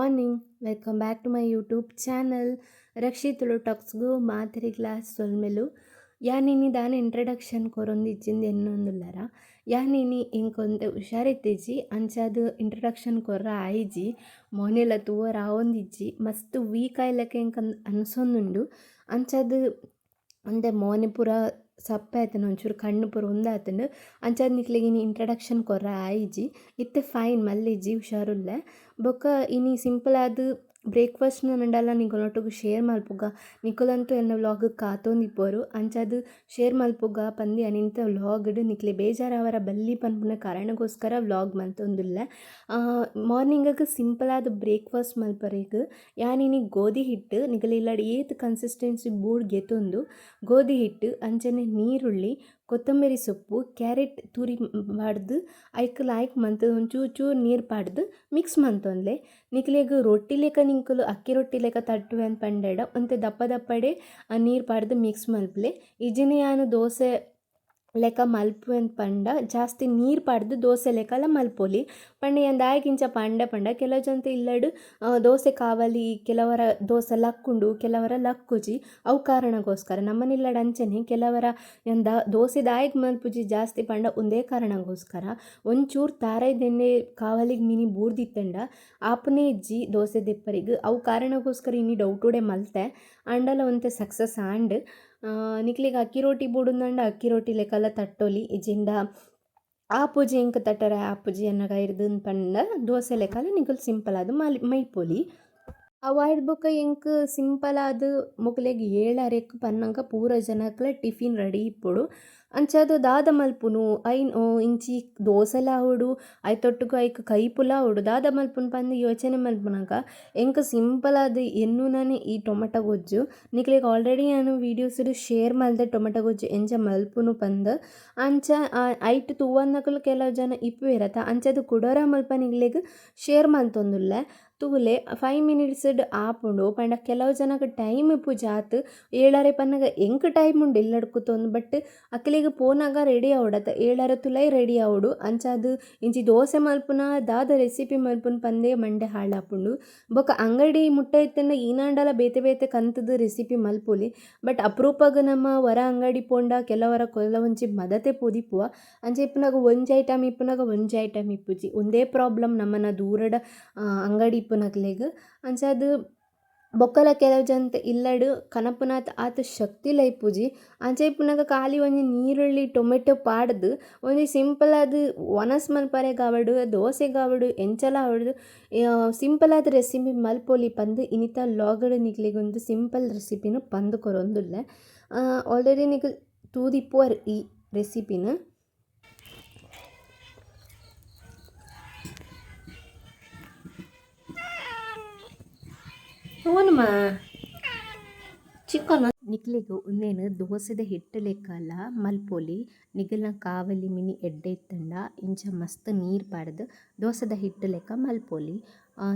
Morning, welcome back to my YouTube channel. ರಕ್ಷಿತುಲು ಟಾಕ್ಸ್ಗೂ ಮಾದರಿ ಕ್ಲಾಸ್ ಸೊಲ್ಮೆಲು ಯಾನಿನಿ ದಾನ ಇಂಟ್ರಡಕ್ಷನ್ ಕೊರೊಂದಿಜ್ಜಿಂದು ಎನ್ನೊಂದುಲ್ಲರ ಯಾನಿನಿ ಇಂಕೊಂದು ಹುಷಾರಿತ್ತಿಜ್ಜಿ ಅಂಚಾದು ಇಂಟ್ರಡಕ್ಷನ್ ಕೊರ್ರ ಆಯ್ಜಿ ಮೊನೆಲ ತೂವರ ಆವೊಂದಿಜ್ಜಿ ಮಸ್ತ್ ವೀಕ್ ಆಯ್ಲಕ್ಕೆ ಇಂಕ ಅನ್ಸೊಂದುಂಡು ಅಂಚಾದು ಅಂದೆ ಮೋನೆ ಪೂರ ಸಪ್ಪೆ ಆಯ್ತನ ಒಂಚೂರು ಕಣ್ಣು ಪೂರ ಉಂದಾತಂಡು ಅಂಚಾದ್ ನಿಕ್ಲೆಗ್ ಇನಿ ಇಂಟ್ರಡಕ್ಷನ್ ಕೊರ್ರ ಆಯ್ಜಿ ಇತ್ತೆ ಫೈನ್ ಮಲ್ಲಿಜ್ಜಿ ಹುಷಾರುಲ್ಲೆ ಬೊಕ್ಕ ಇನಿ ಸಿಂಪಲ್ ಆದ್ ಬ್ರೇಕ್ಫಾಸ್ಟ್ನ ನಂಡಲ್ಲ ನಿಂಗೊಲೊಟ್ಟುಗು ಶೇರ್ ಮಲ್ಪುಗ ನಿಕುಲಂತೂ ಎನ್ನ ವ್ಲಾಗ್ ಕಾತೊಂದಿಪ್ಪೋರು ಅಂಚಾದ್ ಶೇರ್ ಮಲ್ಪುಗ ಪಂದಿ ಅನಿಂತ ವ್ಲಾಗ್ಡ್ ನಿಕ್ಲೆ ಬೇಜಾರವರ ಬಲ್ಲಿ ಪನ್ಪುನ ಕಾರಣಗೋಸ್ಕರ ವ್ಲಾಗ್ ಮಲ್ತೊಂದುಲ್ಲೆ. ಮಾರ್ನಿಂಗಗ್ ಸಿಂಪಲ್ ಆದ ಬ್ರೇಕ್ಫಾಸ್ಟ್ ಮಲ್ಪರೆಗ್ ಯಾನಿನಿ ಗೋಧಿ ಹಿಟ್ಟು ನಿಕಲ್ ಇಲ್ಲಡ್ ಏತ್ ಕನ್ಸಿಸ್ಟೆನ್ಸಿ ಬೂಡ್ ಗೆತೊಂದು ಗೋಧಿ ಹಿಟ್ಟು ಅಂಚನೆ ನೀರುಳ್ಳಿ ಕೊತ್ತಂಬರಿ ಸೊಪ್ಪು ಕ್ಯಾರೆಟ್ ತುರಿ ಪಾಡ್ದು ಐಕ್ ಮಂತ್ ಒಂಚೂರು ಚೂರು ನೀರು ಪಾಡ್ದು ಮಿಕ್ಸ್ ಮಂತೊಂದ್ಲೆ ನಿಕ್ಲೆಗ್ ರೊಟ್ಟಿ ಲೆಕ್ಕ ನಿಂಕುಲು ಅಕ್ಕಿ ರೊಟ್ಟಿ ಲೆಕ್ಕ ತಟ್ಟುವೆ ಅಂತ ಪಂಡೆಡ ಒಂತೆ ದಪ್ಪ ದಪ್ಪಡೆ ನೀರು ಪಾಡ್ದು ಮಿಕ್ಸ್ ಮಲ್ಪಲೆ ಇಜಿನಿ ಯಾನು ದೋಸೆ ಲೆಕ್ಕ ಮಲ್ಪು ಅಂತ ಪಂಡ ಜಾಸ್ತಿ ನೀರು ಪಾಡ್ದು ದೋಸೆ ಲೆಕ್ಕಲ್ಲ ಮಲ್ಪೊಲಿ ಪಂಡ ಎಂದಾಯ್ಕಿಂಚ ಪಂಡ ಕೆಲವು ಜನ ಇಲ್ಲಡು ದೋಸೆ ಕಾವಲಿ ಕೆಲವರ ದೋಸೆ ಲಕ್ಕುಂಡು ಕೆಲವರ ಲಕ್ಕುಜಿ ಅವು ಕಾರಣಗೋಸ್ಕರ ನಮ್ಮನಿಲ್ಲಡ ಅಂಚನೆ ಕೆಲವರ ಎಂದ ದೋಸೆ ದಾಯಕ್ ಮಲ್ಪುಜಿ ಜಾಸ್ತಿ ಪಂಡ ಒಂದೇ ಕಾರಣಗೋಸ್ಕರ ಒಂಚೂರು ತಾರೈದೆಣ್ಣೆ ಕಾವಲಿಗೆ ಮಿನಿ ಬೂರ್ದಿತ್ತಂಡ ಆಪನೇ ಇಜ್ಜಿ ದೋಸೆ ದೆಪ್ಪರಿಗೆ ಅವು ಕಾರಣಗೋಸ್ಕರ ಇನ್ನಿ ಡೌಟುಡೆ ಮಲ್ತೆ ಅಂಡಲ ಒಂತೆ ಸಕ್ಸಸ್ ಆಂಡ್ ನಿಕ್ಲಿಗೆ ಅಕ್ಕಿ ರೊಟ್ಟಿ ಬೂಡುಂದಂಡ ಅಕ್ಕಿ ರೊಟ್ಟಿ ಲೆಕ್ಕಲ್ಲ ತಟ್ಟೊಲಿ ಇಜಿಂದ ಆಪುಜಿ ಎಂಕ್ ತಟ್ಟರೆ ಆಪುಜಿ ಅನ್ನಗ ಇರ್ದು ಪಂಡ ದೋಸೆ ಲೆಕ್ಕಲ್ಲ ನಿಕಲ್ ಸಿಂಪಲ್ ಆದ ಮೈಪೊಲಿ ಅವಾಯ್ಡ್ ಬೊಕ್ಕ ಎಂಕ್ ಸಿಂಪಲ್ ಆದ ಮೊಕ್ಲೆಗ್ 7:30ಕ್ಕೆ ಪನ್ನಂಕ ಪೂರ ಜನಕ್ಲ ಟಿಫಿನ್ ರೆಡಿ ಇಪ್ಪೊಡು ಅಂಚಾದ ದಾದ ಮಲ್ಪುನು ಐನ್ ಇಂಚಿ ದೋಸೆಲ ಆವಡು ಐತೊಟ್ಟುಗು ಐಕ್ ಕೈ ಪುಲ ಆವಡು ದಾದ ಮಲ್ಪುನು ಪಂದು ಯೋಚನೆ ಮಲ್ಪುನಗ ಎಂಕ್ ಸಿಂಪಲ್ ಆದ ಎನ್ನುನನೆ ಈ ಟೊಮೆಟೊ ಗೊಜ್ಜು ನಿಕ್ಲೆಗ್ ಆಲ್ರೆಡಿ ನಾನು ವೀಡಿಯೋಸ್ ಶೇರ್ ಮಲ್ದೆ ಟೊಮೆಟೊ ಗೊಜ್ಜು ಎಂಚ ಮಲ್ಪುನು ಪಂದು ಅಂಚ ಐಟ್ ತೂವನ್ನಕಲು ಕೆಲವು ಜನ ಇಪ್ಪು ಇರತ್ತ ಅಂಚದು ಕುಡೋರ ಮಲ್ಪ ನಿಕ್ಲೆಗ್ ಶೇರ್ ಮಲ್ತೊಂದುಲ್ಲೆ ತೂಲೆ 5 minutes ಆಪುಂಡು ಪಂಡ ಕೆಲವು ಜನಕ್ಕೆ ಟೈಮ್ ಇಪ್ಪು ಜಾತ್ 7:30 ಪನ್ನಗ ಎಂಕ್ ಟೈಮ್ ಉಂಡು ಎಲ್ಲಡ್ಕುತ್ತೊಂದು ಬಟ್ ಅಕ್ಲಿಗೆ ಪೋನಾಗ ರೆಡಿ ಆವಡತ್ತ 7:30 ತುಲೈ ರೆಡಿ ಆವಡು ಅಂಚಾದು ಇಂಚಿ ದೋಸೆ ಮಲ್ಪುನ ದಾದ ರೆಸಿಪಿ ಮಲ್ಪುನ ಪಂದೆ ಮಂಡೆ ಹಾಳಾಪುಂಡು ಬೊಕ ಅಂಗಡಿ ಮುಟ್ಟ ಇತ್ತಂಡ ಈನಾಂಡಲ ಬೇತೆ ಕಂತದ ರೆಸಿಪಿ ಮಲ್ಪೊಲಿ ಬಟ್ ಅಪರೂಪಗ ನಮ್ಮ ವರ ಅಂಗಡಿ ಪೋಂಡ ಕೆಲವೊಂಚಿ ಮದತೆ ಪೊದಿಪುವ ಅಂಚ ಇಪ್ಪುನಾಗ ಒಂಜಿ ಐಟಮ್ ಇಪ್ಪುನಾಗ ಒಂಜಿ ಐಟಮ್ ಇಪ್ಪುಜಿ ಒಂದೇ ಪ್ರಾಬ್ಲಮ್ ನಮ್ಮನ ದೂರಡ ಅಂಗಡಿ ಇಪ್ಪುನಕ್ಲೆಗ್ ಅಂಚಾದ್ ಬೊಕ್ಕಲ ಕೆಲವು ಜನ ಇಲ್ಲಡು ಕನಪುನಾತ್ ಆತ ಶಕ್ತಿ ಲೈಪುಜಿ ಅಂಚ ಇಪ್ಪುನಾಗ ಖಾಲಿ ಒಂಜಿ ನೀರುಳ್ಳಿ ಟೊಮೆಟೊ ಪಾಡ್ದು ಒಂಜಿ ಸಿಂಪಲ್ ಆದ ಒನಸ್ ಮಲ್ಪರೆಗ್ ಆವಡು ದೋಸೆಗೆ ಆವಡು ಎಂಚಲ ಆವಡು ಸಿಂಪಲ್ ಆದ ರೆಸಿಪಿ ಮಲ್ಪೊಲಿ ಪಂದು ಇನಿತ ಲಾಗಡ್ ನಿಕ್ಲಿಗೆ ಒಂದು ಸಿಂಪಲ್ ರೆಸಿಪಿನ ಪಂದು ಕೊರೊಂದುಲ್ಲೆ ಆಲ್ರೆಡಿ ನಿಕ್ ತೂದಿಪ್ಪುವರ್ ಈ ರೆಸಿಪಿನ ಹ್ಞೂನಮ್ಮ ಚಿಕನ್ ನಿಕ್ಲಿಗೆ ಒಂದೇನು ದೋಸೆದ ಹಿಟ್ಟು ಲೆಕ್ಕಲ್ಲ ಮಲ್ಪೊಲಿ ನಿಗಲ್ನ ಕಾವಲಿ ಮಿನಿ ಎಡ್ಡೆ ಇತ್ತಂಡ ಇಂಚ ಮಸ್ತ್ ನೀರು ಪಾಡ್ದು ದೋಸೆದ ಹಿಟ್ಟು ಲೆಕ್ಕ ಮಲ್ಪೊಲಿ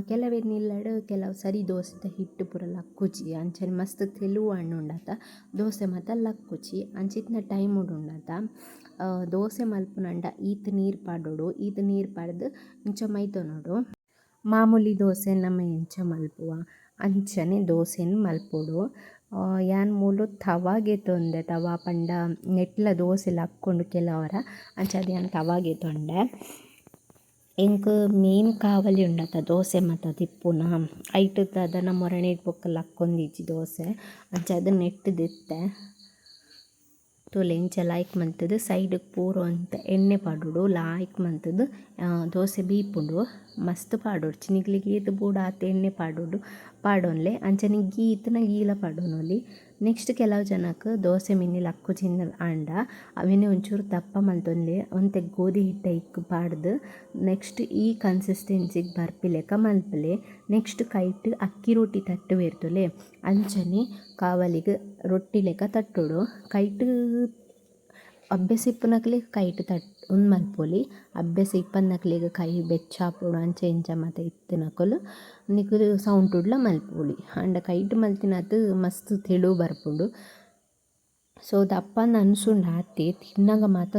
ಕೆಲವೆನ್ನಿಲ್ಲಡು ಕೆಲವು ಸರಿ ದೋಸೆದ ಹಿಟ್ಟು ಪೂರ ಲಕ್ಕುಜಿ ಅಂಚನೆ ಮಸ್ತ್ ತೆಲುವು ಹಣ್ಣು ಉಂಡಾತ ದೋಸೆ ಮಾತ ಲಕ್ಕುಜಿ ಅಂಚಿತ್ನ ಟೈಮ್ ಉಂಡಾತ ದೋಸೆ ಮಲ್ಪುನಂಡ ಈತ್ ನೀರು ಪಾಡೋಡು ಈತ್ ನೀರು ಪಾಡ್ದು ಇಂಚ ಮೈತೊನೋಡು ಮಾಮೂಲಿ ದೋಸೆ ನಮ್ಮ ಎಂಚ ಮಲ್ಪುವ ಅಂಚನೆ ದೋಸೆನ ಮಲ್ಪೊಡು ಯಾನ್ ಮೂಲು ತವಾಗೆ ತೊಂದೆ ತವಾ ಪಂಡ ನೆಟ್ಲ ದೋಸೆಲ ಹಾಕ್ಕೊಂಡು ಕೆಲವರ ಅಂಚಾದ ಯಾನ್ ತವಾಗೆ ತೊಂಡೆ ಎಂಕ್ ಮೇನ್ ಕಾವಲಿ ಉಂಡತ ದೋಸೆ ಮತ್ತು ತಿಪ್ಪುನ ಐಟ್ ಅದನ್ನು ಮೊರಣೆ ಪೊಕ್ಕಲ್ ಹಾಕ್ಕೊಂದಿಜ್ಜಿ ದೋಸೆ ಅಂಚಾದ ನೆಟ್ಟು ದಿತ್ತೆ ತೋಲೆ ಇಂಚ ಲಾಯ್ಕ್ ಮಂತದ್ದು ಸೈಡಿಗೆ ಪೂರ ಅಂತ ಎಣ್ಣೆ ಪಾಡೋಡು ಲಾಯ್ಕ್ ಮಂತದ್ದು ದೋಸೆ ಬೀಪುಂಡು ಮಸ್ತ್ ಪಾಡೋಡು ಚಿನಿಗ್ಲಿಗೆ ಈತ್ ಬೂಡ ಆತ ಎಣ್ಣೆ ಪಾಡೋನ್ಲೆ ಅಂಚನೆ ಗೀತನ ಗೀಲ ಪಾಡೋನೊಲಿ ನೆಕ್ಸ್ಟ್ ಕೆಲವು ಜನಕ್ಕೆ ದೋಸೆ ಮಿನ್ನಿ ಲಕ್ಕು ಚಿನ್ನ ಆಂಡ ಅವೇನೇ ಒಂಚೂರು ದಪ್ಪ ಮಲ್ತೊಂದ್ಲೆ ಒಂತೆ ಗೋಧಿ ಹಿಟ್ಟು ಇಕ್ ಪಾಡ್ದು ನೆಕ್ಸ್ಟ್ ಈ ಕನ್ಸಿಸ್ಟೆನ್ಸಿಗೆ ಬರ್ಪಿಲೆಕ್ಕ ಮಲ್ಪಲೆ ನೆಕ್ಸ್ಟ್ ಕೈಟ್ ಅಕ್ಕಿ ರೊಟ್ಟಿ ತಟ್ಟು ಇರ್ತಲೆ ಅಂಚನೆ ಕಾವಲಿಗೆ ರೊಟ್ಟಿ ಲೆಕ್ಕ ತಟ್ಟೋಡು ಕೈಟ್ ಅಭ್ಯಾಸ ಇಪ್ಪುನಕ್ಲೆ ಕೈಟ್ ಒಂದು ಮಲ್ಪೊಲಿ ಅಭ್ಯಾಸ ಇಪ್ಪನ್ನಕ್ಲೆಗ್ ಕೈ ಬೆಚ್ಚಾಪುಡು ಅಂಚ ಇಂಚ ಮತ್ತು ಇತ್ತಿನಕಲು ನಿಕುಲು ಸೌಂಡ್ ಉಡ್ಲ ಮಲ್ಪೊಲಿ ಅಂಡ ಕೈಟ್ ಮಲ್ತಿನತ್ ಮಸ್ತ್ ತೆಳು ಬರ್ಪುಂಡು ಸೊ ದಪ್ಪಂದು ಅನ್ಸುಂಡು ಆತೆ ತಿನ್ನಗ ಮಾತ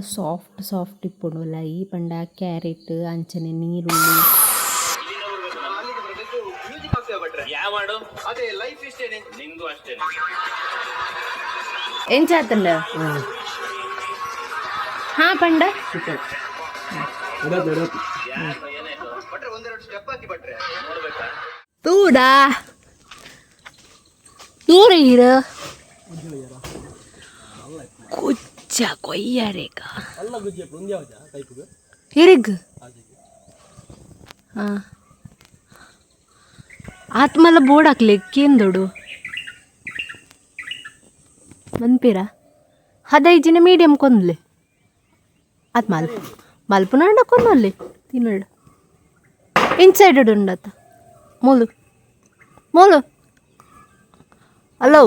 ಸಾಫ್ಟ್ ಇಪ್ಪುಂಡು ಲೈ ಪಂಡ ಕ್ಯಾರೆಟ್ ಅಂಚನೆ ನೀರುಳ್ಳಿ ఏం చేస్తుండ పండ ತೂಡಾ ದೂರ ಇರ ಕುಚ್ಚ ಕೊಯ್ಯರೇಗ ಇರಿಗ್ ಹಾಂ ಆತ್ಮಲ್ಲ ಬೋರ್ಡ್ ಹಾಕ್ಲಿಕ್ಕೇನು ದೊಡ್ಡು ಮನ್ಪಿರ 15 ಜನ ಮೀಡಿಯಂ ಕೊಂದ್ಲೆ ಅದು ಮಲ್ಪುನಾಂಡ ಕೊನ್ನೊಲ್ಲಿ ತಿನ್ನಡು ಇನ್ಸೈಡೆಡ್ ఉండత ಮೂಲು ಮೂಲು ಹಲೋ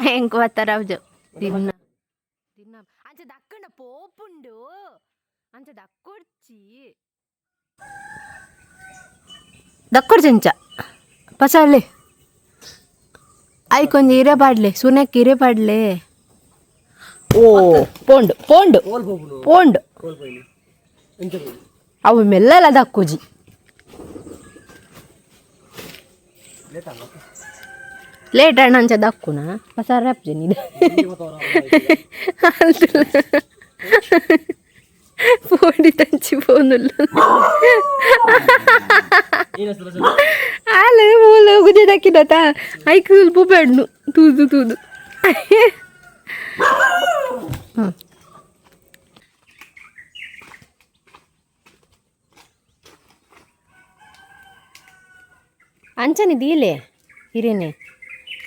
ಹೆಂಗೆ ಬರ್ತಾರ ಅವಜು ತಿನ್ನ ತಿನ್ನ ಅಂಚ ದಕ್ಕಂಡ ಪೋಪುಂಡು ಅಂಚ ದಕ್ಕೊಡ್ಚಿ ದಕ್ಕೊಡ್ಚಂಚ ಪಸಲ್ಲಿ ಆಯ್ಕೊಂದು ಹಿರೇ ಪಾಡ್ಲೆ ಸುನಕ್ಕೆ ಹಿರೇ ಪಾಡ್ಲೆ ಓ ಪೋಂಡು ಪೋಂಡು ಪೋಂಡು ಅವು ಮೆಲ್ಲಲ್ಲ ದಕ್ಕುಜಿ ಲೇಟ್ ಅಣ್ಣ ಅಂಚ ದಕ್ಕುನ ಹೊಸ ರ್ಯಾಪ್ ಜನಿದೆ ಪೋಡಿ ತಂಚಿ ಪೋನುಲ್ಲ ಆಲೆ ಮೂಲ ಗುಜೆ ದಕ್ಕಿದತ ಐಕ್ ಸ್ವಲ್ಪ ಬೇಡ್ನು ತೂದು ತೂದು ಅಂಚನೆ ದೀಲೆ ಹಿರೇನೆ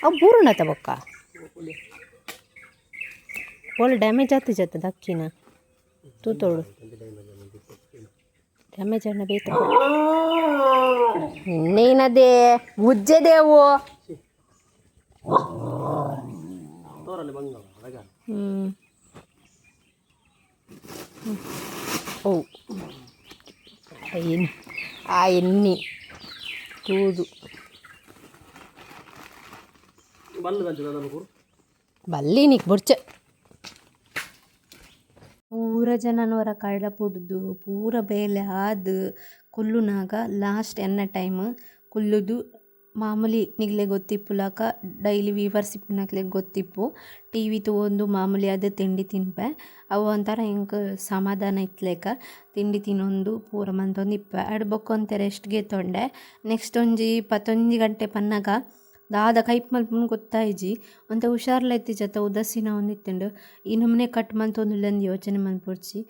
ಅವು ಬೂರುಣತ ಬೊಕ್ಕ ಒಳ್ಳೆ ಡ್ಯಾಮೇಜ್ ಆಗ್ತಿ ಜತ್ತ ದಕ್ಕಿನ ತೂತೋಡು ಡ್ಯಾಮೇಜ್ ಅಣ್ಣ ಬೇತ ಇನ್ನೇನದೇ ಉಜ್ಜೆದೇವು ಓ ಆ ಎಣ್ಣೆ ತೂದು ಬಲ್ಲಿ ನೀಕ್ ಬುಡ್ಚ ಪೂರ ಜನನವರ ಕಳ್ಳ ಪುಡ್ದು ಪೂರ ಬೇಲೆ ಆದು ಕುಲ್ಲುನಾಗ ಲಾಸ್ಟ್ ಎನ್ನ ಟೈಮ್ ಕುಲ್ಲುದು ಮಾಮೂಲಿ ನಿಗ್ಲೆ ಗೊತ್ತಿಪ್ಪುಲಾಕ ಡೈಲಿ ವೀವರ್ಸ್ ಇಪ್ಪುನಕ್ಲೆ ಗೊತ್ತಿಪ್ಪು ಟಿ ವಿ ತಗೊಂಡು ಮಾಮೂಲಿ ಅದು ತಿಂಡಿ ತಿನ್ಪೆ ಅವು ಒಂಥರ ಹೆಂಗೆ ಸಮಾಧಾನ ಇತ್ಲೇಕ ತಿಂಡಿ ತಿನ್ನೊಂದು ಪೂರ ಮಂತೊಂದು ಇಪ್ಪೆ ಅಡ್ ಬೊಕ್ಕೊಂತೆ ರೆಸ್ಟ್ಗೆ ತೊಂಡೆ ನೆಕ್ಸ್ಟ್ ಒಂಜಿ 11 ಗಂಟೆ ಪನ್ನಾಗ ದಾದ ಕೈಪ್ ಮಲ್ಪುನ್ ಗೊತ್ತಾಯಿಜಿ ಒಂತ ಹುಷಾರ್ಲೈತಿ ಜತ ಉದಾಸೀನ ಹೊಂದಿತ್ತುಂಡು ಈ ನಮ್ಮನೆ ಕಟ್ ಮಂತೊಂದುಲ್ಲಂದು ಯೋಚನೆ ಮಲ್ಪೊಡ್ಚಿ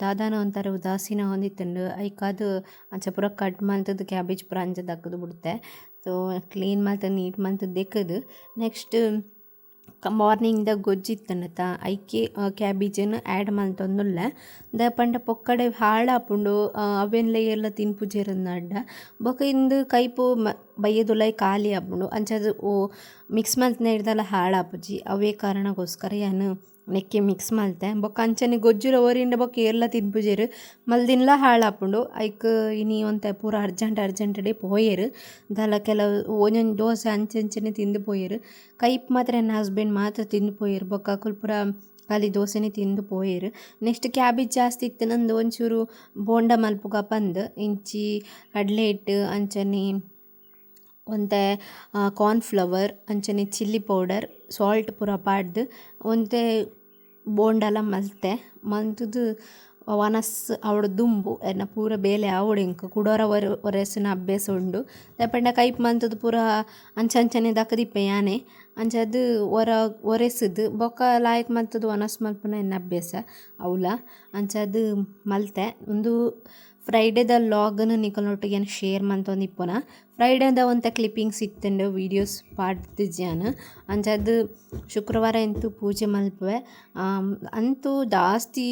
ದಾದಾನ ಒಂಥರ ಉದಾಸೀನ ಹೊಂದಿತ್ತುಂಡು ಐಕಾದು ಅಂಚ ಪೂರ ಕಟ್ ಮಲ್ತದ್ದು ಕ್ಯಾಬೇಜ್ ಪೂರ ಅಂಚ ದಕ್ಕದು ಬಿಡುತ್ತೆ ಸೊ ಕ್ಲೀನ್ ಮಲ್ತದ್ದು ನೀಟ್ ಮಲ್ತದ್ದು ದೆಕ್ಕದು ನೆಕ್ಸ್ಟ್ ಮಾರ್ನಿಂಗ್ದಾಗ ಗೊಜ್ಜಿತ್ತಂಡತ ಐಕೆ ಕ್ಯಾಬೇಜನ್ನು ಆ್ಯಡ್ ಮಲ್ತೊಂದುಲ್ಲ ದ ಪಂಡ ಪೊಕ್ಕಡೆ ಹಾಳಾಪುಂಡು ಅವೆನ್ಲೆ ಎಲ್ಲ ತಿನ್ಪುಜೆರನ್ನ ಅಡ್ಡ ಬೊಕ ಇಂದು ಕೈಪು ಬಯ್ಯದುಲೈ ಖಾಲಿ ಆಪುಂಡು ಅಂಚದು ಓ ಮಿಕ್ಸ್ ಮಲ್ತನ ಹಿಡ್ದಲ್ಲ ಹಾಳಾಪುಜಿ ಅವೇ ಕಾರಣಕ್ಕೋಸ್ಕರ ಯಾನು ನೆಕ್ಕೆ ಮಿಕ್ಸ್ ಮಲ್ತೆ ಬೊಕ ಅಂಚನೆ ಗೊಜ್ಜುರ ಓರಿಂಡ ಬೊಕ ಎಲ್ಲ ತಿನ್ಪುಜೆರು ಮಲ್ದಿನ್ಲ ಹಾಳಾಪುಂಡು ಐಕ್ ಇನಿ ಒಂತೆ ಪೂರ ಅರ್ಜೆಂಟ್ ಪೋಯೆರು ದಾಲ ಕೆಲವು ಒಂದೊಂದು ದೋಸೆ ಅಂಚೆಂಚನೆ ತಿಂದು ಪೋಯೆರು ಕೈಪ್ ಮಾತ್ರ ನನ್ನ ಹಸ್ಬೆಂಡ್ ಮಾತ್ರ ತಿಂದು ಪೋಯೆರು ಬೊಕ ಕುಲ್ಪುರ ಖಾಲಿ ದೋಸೆನೇ ತಿಂದು ಪೋಯೆರು ನೆಕ್ಸ್ಟ್ ಕ್ಯಾಬೇಜ್ ಜಾಸ್ತಿ ಇತ್ತು ನಂದು ಒಂಚೂರು ಬೋಂಡ ಮಲ್ಪುಗ ಪಂದು ಇಂಚಿ ಕಡಲೆ ಹಿಟ್ಟು ಅಂಚನೆ ಒಂತೆ ಕಾರ್ನ್ಫ್ಲವರ್ ಅಂಚನೆ ಚಿಲ್ಲಿ ಪೌಡರ್ ಸಾಲ್ಟ್ ಪೂರ ಪಾಡ್ದು ಒಂತೆ ಬೋಂಡಲ ಮಲ್ತೆ ಮಂತುದು ವನಸ್ ಅವಡು ದುಂಬು ಎನ್ನ ಪೂರ ಬೇಲೆ ಆವಡು ಇಂಕ ಕುಡೋರ ಒರೆಸಿನ ಅಭ್ಯಾಸ ಉಂಡು ದಾಯಪಂಡ ಕೈಪ್ ಮಂತದ್ದು ಪೂರ ಅಂಚಂಚನೆ ದಕ್ಕದಿಪ್ಪೆ ಯಾನೆ ಅಂಚದು ಒರೆಸಿದ್ದು ಬೊಕ್ಕ ಲಾಯಕ್ ಮಂತದ್ದು ವನಸ್ ಮಲ್ಪುನ ಎನ್ನ ಅಭ್ಯಾಸ ಅವಲ ಅಂಚದು ಮಲ್ತೆ ಒಂದು ಫ್ರೈಡೇದ ಲಾಗನ್ನು ನಿಕಲ್ನೊಟ್ಟಿಗೆ ಶೇರ್ ಮಂತೊಂದಿಪ್ಪುನ ಫ್ರೈಡೇದ ಒಂತ ಕ್ಲಿಪ್ಪಿಂಗ್ಸ್ ಇತ್ತಂಡು ವೀಡಿಯೋಸ್ ಪಾಡ್ದಿಜ್ಜಾನು ಅಂಚದು ಶುಕ್ರವಾರ ಅಂತೂ ಪೂಜೆ ಮಲ್ಪುವೆ ಅಂತೂ ಜಾಸ್ತಿ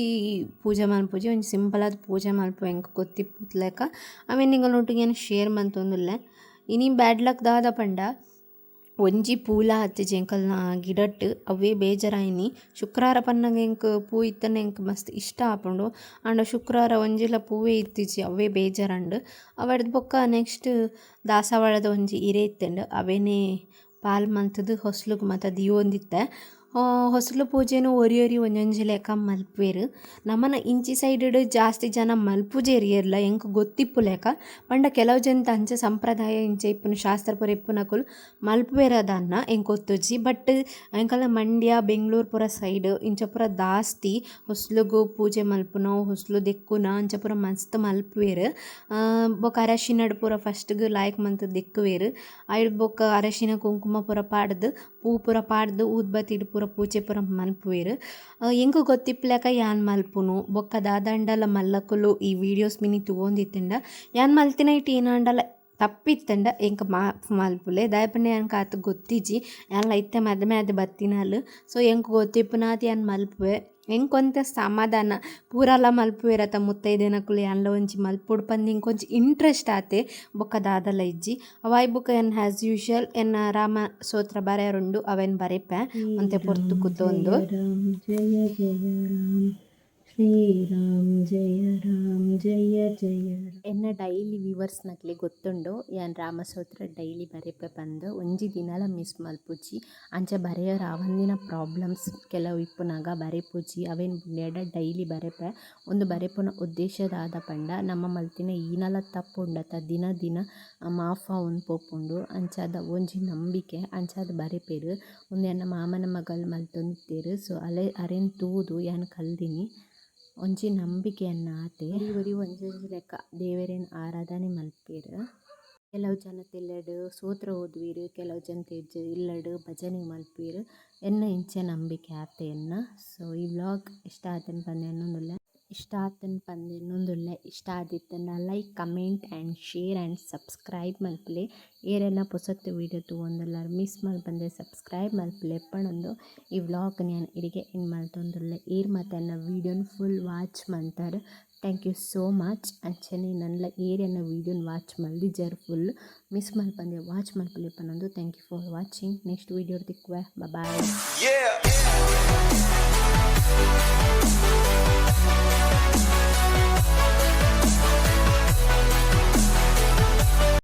ಪೂಜೆ ಮಲ್ಪುಜಿ ಒಂಜಿ ಸಿಂಪಲಾದ ಪೂಜೆ ಮಲ್ಪುವೆ ಎಂಕ್ ಗೊತ್ತಿಪ್ಪುತ್ಲೇಕ ಆಮೇಲೆ ನಿಕಲ್ನೊಟ್ಟಿಗೆ ಶೇರ್ ಮಂತೊಂದುಲ್ಲೆ ಇನಿ ಬ್ಯಾಡ್ ಲಕ್ ದಾದ ಪಂಡ ಒಂಜಿ ಪೂಲ ಹತ್ತಿಜಿ ಎಂಕಲ್ನ ಗಿಡಟ್ ಅವೇ ಬೇಜಾರಾಯಿನಿ ಶುಕ್ರವಾರ ಪನ್ನಗ ಎಂಕ್ ಪೂ ಇತ್ತನ ಎಂಕ್ ಮಸ್ತ್ ಇಷ್ಟ ಆಪುಂಡು ಆಂಡ ಶುಕ್ರವಾರ ಒಂಜಿಲ ಪೂವೇ ಇತ್ತಿಜಿ ಅವೇ ಬೇಜಾರಂಡು ಅವಡ್ದು ಬೊಕ್ಕ ನೆಕ್ಸ್ಟ್ ದಾಸವಾಳದ ಒಂಜಿ ಇರೆ ಇತ್ತಂಡು ಅವೇನೇ ಪಾಲ್ ಮಂತದ್ದು ಹೊಸ್ಲುಗ್ ಮತ್ತು ದಿಯೊಂದಿತ್ತೆ ಹೊಸಲು ಪೂಜೆನೂ ಒರಿ ಒಂಜೊಂಜಿ ಲೆಕ್ಕ ಮಲ್ಪುವೆರ್. ನಮ್ಮನ ಇಂಚಿ ಸೈಡ್ ಜಾಸ್ತಿ ಜನ ಮಲ್ಪುಜೇರ್ ಏರ್ಲ ಎಂಕ್ ಗೊತ್ತಿಪ್ಪು ಲೆಕ್ಕ. ಪಂಡ ಕೆಲವು ಜನ ಅಂಚ ಸಂಪ್ರದಾಯ ಇಂಚ ಇಪ್ಪುನು ಶಾಸ್ತ್ರ ಪೂರ ಇಪ್ಪುನಕುಲು ಮಲ್ಪುವೆರ್ ಅದನ್ನ ಎಂಕ್ ಗೊತ್ತುಜಿ. ಬಟ್ ಎಂಕಲ್ನ ಮಂಡ್ಯ ಬೆಂಗಳೂರು ಪೂರ ಸೈಡ್ ಇಂಚ ಪೂರ ದಾಸ್ತಿ ಹೊಸ್ಲುಗು ಪೂಜೆ ಮಲ್ಪುನ ಹೊಸ್ಲು ದೆಕ್ಕುನ ಅಂಚ ಪೂರ ಮಸ್ತ್ ಮಲ್ಪುವೆರ್. ಬೊಕ ಅರಶಿನಡ್ ಪೂರ ಫಸ್ಟ್ಗ್ ಲಾಯ್ಕ್ ಮಂತ್ ದೆಕ್ಕುವೆರ್. ಐಡ್ ಬೊಕ ಅರಶಿನ ಕುಂಕುಮ ಪೂರ ಪಾಡ್ದ್ ಪೂ ಪೂರ ಪಾಡ್ದ್ ಊದ್ಬತ್ತಿಡ್ ಪೂರ ಪೂಜೆ ಪೂರ ಮಲ್ಪುವೆರ್. ಎಂಕ್ ಗೊತ್ತಿಪ್ಪಲೆಕ ಯಾನ್ ಮಲ್ಪುನು ಬೊಕ್ಕ ದಾದಂಡಲ ಮಲ್ಲಕುಲು ಈ ವೀಡಿಯೋಸ್ ಮಿನಿ ತೂವೊಂದಿತ್ತಂಡ ಯಾನ್ ಮಲ್ತಿನ ಇಟ್ಟು ಏನಾಂಡಲ ತಪ್ಪಿತ್ತಂಡ ಎಂಕ್ ಮಲ್ಪುಲೆ ದಾಯಪಂಡ ಯಾನ್ಕ ಆತ್ ಗೊತ್ತಿಜ್ಜಿ ಯಾನ್ಲ ಇತ್ತೆ ಮದ್ಮೆ ಬತ್ತಿನಲ್. ಸೊ ಎಂಕ್ ಗೊತ್ತಿಪ್ಪುನಾತ್ ಯಾನ್ ಮಲ್ಪುವೆ. ಎಂಕ್ ಒಂತೆ ಸಮಾಧಾನ ಪೂರಲ ಮಲ್ಪುವೆರತ ಮುತ್ತೈದೆನಕುಲು ಯಾನ್ಲ ಒಂಜಿ ಮಲ್ಪೊಡು ಪಂದ್ ಇಂಕೊಂಚಿ ಇಂಟ್ರೆಸ್ಟ್ ಆತೆ ಬೊಕ್ಕ ದಾದಲ ಇಜ್ಜಿ. ಅವಾಯ್ ಬೊಕ ಎನ್ ಆ್ಯಸ್ ಯೂಶುವಲ್ ಎನ್ನ ರಾಮ ಸ್ತೋತ್ರ ಬರೆಯರುಂಡು ಅವೆನ್ ಬರೆಪೆ ಒಂತೆ ಪೊರ್ತು ಕುತೊಂದು. ಜಯ ಜಯ ರಾಮ್ ಶ್ರೀರಾಮ್ ಜಯ ರಾಮ್ ಜಯ ಜಯ. ಎನ್ನ ಡೈಲಿ ವ್ಯೂವರ್ಸ್ ನಕ್ಲೆ ಗೊತ್ತುಂಡು ಯಾನ್ ರಾಮಸ್ತೋತ್ರ ಡೈಲಿ ಬರೆಪೆ ಪಂದ್ ಒಂಜಿ ದಿನಲ ಮಿಸ್ ಮಲ್ಪುಜಿ. ಅಂಚ ಬರೆಯೋರು ಆವಂದಿನ ಪ್ರಾಬ್ಲಮ್ಸ್ ಕೆಲವು ಇಪ್ಪುನಾಗ ಬರೆಪುಜಿ ಅವೇನು ಬುಡ್ಯಾಡ ಡೈಲಿ ಬರೆಪೆ. ಒಂದು ಬರೆಪುನ ಉದ್ದೇಶದಾದ ಪಂಡ ನಮ್ಮ ಮಲ್ತಿನ ಈನಲ ತಪ್ಪು ಉಂಡತ ದಿನ ದಿನ ಮಾಫ ಉಂಪೊಪ್ಪುಂಡು ಅಂಚಾದ ಒಂಜಿ ನಂಬಿಕೆ ಅಂಚಾದ ಬರೆಪೆರ್. ಒಂದು ಎನ್ನ ಮಾಮನ ಮಗಲ್ ಮಲ್ತೊಂದಿತ್ತೇರು. ಸೊ ಅರೆನ್ ತೂದು ಯಾನ್ ಕಲ್ದಿನಿ ಒಂಜಿ ನಂಬಿಕೆಯನ್ನ ಆತೆ. ಒರಿ ಒಂಜೊಂಜಿ ಲೆಕ್ಕ ದೇವರೇನು ಆರಾಧನೆ ಮಲ್ಪೇರ್. ಕೆಲವು ಜನ ತೆಲ್ಲಡ್ ಸ್ತೋತ್ರ ಓದುವೆರ್, ಕೆಲವು ಜನ ಇಲ್ಲಡ್ ಭಜನೆ ಮಲ್ಪೇರ್. ಎನ್ನ ಇಂಚೆ ನಂಬಿಕೆ ಆತೆ ಎನ್ನ. ಸೊ ಈ ವ್ಲಾಗ್ ಇಷ್ಟ ಆತನ್ ಪಂದೆನ್ನೊಂದುಲ್ಲೆ ಇಷ್ಟ ಆದಿತ್ತಂಡ like comment and share and subscribe ಮಲ್ಪಲೆ. ಏರೆಲ್ಲ ಪೊಸತ್ತು ವೀಡಿಯೋ ತೂವೊಂದುಲ್ಲಾರ್ ಮಿಸ್ ಮಲ್ಪಂದೆ ಸಬ್ಸ್ಕ್ರೈಬ್ ಮಲ್ಪಲೆ ಎಪ್ಪಣೊಂದು ಈ ವ್ಲಾಗ್ ನಾನು ಇಡಿಗೆ ಎಂಡ್ ಮಲ್ತೊಂದುಲ್ಲೆ. ಏರ್ ಮಾತ ಎನ್ನ ವೀಡಿಯೋನ ಫುಲ್ ವಾಚ್ ಮಲ್ತಾರ್. Thank you so much. ಅಂಚನೆ ನನ್ಲ ಏರೆನ್ನ ವೀಡಿಯೋನ ವಾಚ್ ಮಲ್ದಿಜ್ಜಾರ್ ಫುಲ್ ಮಿಸ್ ಮಲ್ಪಂದೆ ವಾಚ್ ಮಲ್ಪಲೆ ಎಪ್ಪನೊಂದು. Thank you for watching. Next video ತಿಕ್ಕುವೆ. ಬಾಯ್.